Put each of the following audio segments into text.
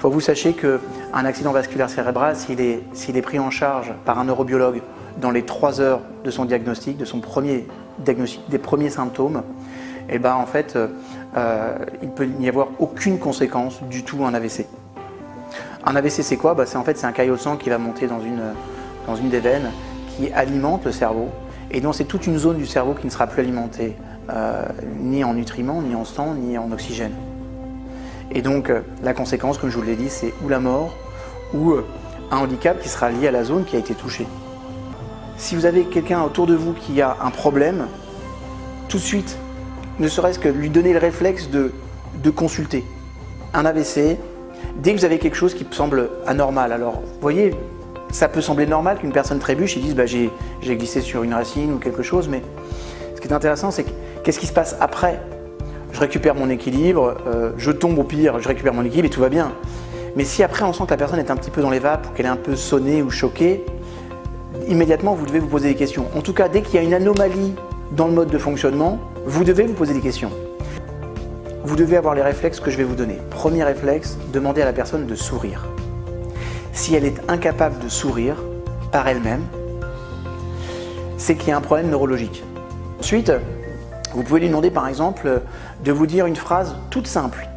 faut que vous sachiez qu'un accident vasculaire cérébral, s'il est pris en charge par un neurobiologue dans les 3 heures de son diagnostic, de son premier diagnostic, des premiers symptômes, et ben en fait, il ne peut n'y avoir aucune conséquence du tout à un AVC. Un AVC, c'est quoi? C'est un caillot de sang qui va monter dans une des veines, qui alimente le cerveau, et donc c'est toute une zone du cerveau qui ne sera plus alimentée ni en nutriments, ni en sang, ni en oxygène. Et donc la conséquence, comme je vous l'ai dit, c'est ou la mort, ou un handicap qui sera lié à la zone qui a été touchée. Si vous avez quelqu'un autour de vous qui a un problème, tout de suite, ne serait-ce que lui donner le réflexe de consulter. Un AVC, dès que vous avez quelque chose qui semble anormal, alors vous voyez, ça peut sembler normal qu'une personne trébuche et dise j'ai glissé sur une racine ou quelque chose, mais ce qui est intéressant, c'est qu'est-ce qui se passe après? Je récupère mon équilibre, je tombe au pire, je récupère mon équilibre et tout va bien. Mais si après on sent que la personne est un petit peu dans les vapes ou qu'elle est un peu sonnée ou choquée, immédiatement vous devez vous poser des questions. En tout cas, dès qu'il y a une anomalie dans le mode de fonctionnement, vous devez vous poser des questions. Vous devez avoir les réflexes que je vais vous donner. Premier réflexe, demandez à la personne de sourire. Si elle est incapable de sourire par elle-même, c'est qu'il y a un problème neurologique. Ensuite, vous pouvez lui demander par exemple de vous dire une phrase toute simple,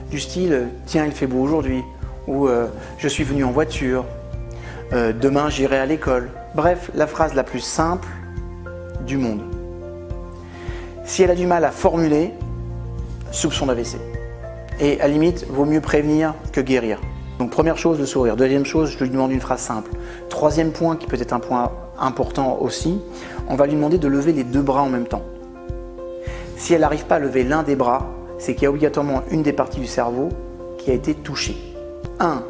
du style « Tiens, il fait beau aujourd'hui » ou « Je suis venu en voiture »,« Demain, j'irai à l'école ». Bref, la phrase la plus simple du monde. Si elle a du mal à formuler, soupçon d'AVC. Et à la limite, vaut mieux prévenir que guérir. Donc première chose, le sourire. Deuxième chose, je lui demande une phrase simple. Troisième point, qui peut être un point important aussi, on va lui demander de lever les 2 bras en même temps. Si elle n'arrive pas à lever l'un des bras, c'est qu'il y a obligatoirement une des parties du cerveau qui a été touchée. 1.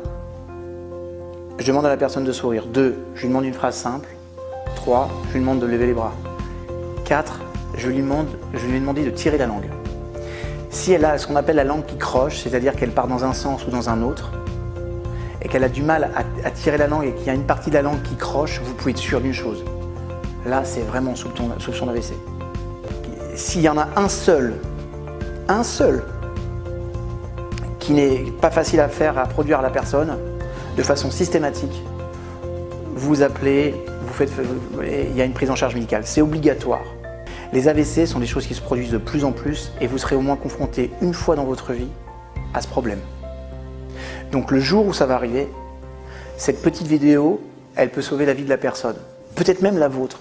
Je demande à la personne de sourire. 2. Je lui demande une phrase simple. 3. Je lui demande de lever les bras. 4. Je vais lui demander de tirer la langue. Si elle a ce qu'on appelle la langue qui croche, c'est-à-dire qu'elle part dans un sens ou dans un autre, et qu'elle a du mal à tirer la langue et qu'il y a une partie de la langue qui croche, vous pouvez être sûr d'une chose. Là, c'est vraiment soupçon d'AVC. S'il y en a un seul, qui n'est pas facile à faire, à produire à la personne, de façon systématique, vous appelez, il y a une prise en charge médicale. C'est obligatoire. Les AVC sont des choses qui se produisent de plus en plus et vous serez au moins confronté une fois dans votre vie à ce problème. Donc le jour où ça va arriver, cette petite vidéo, elle peut sauver la vie de la personne, peut-être même la vôtre.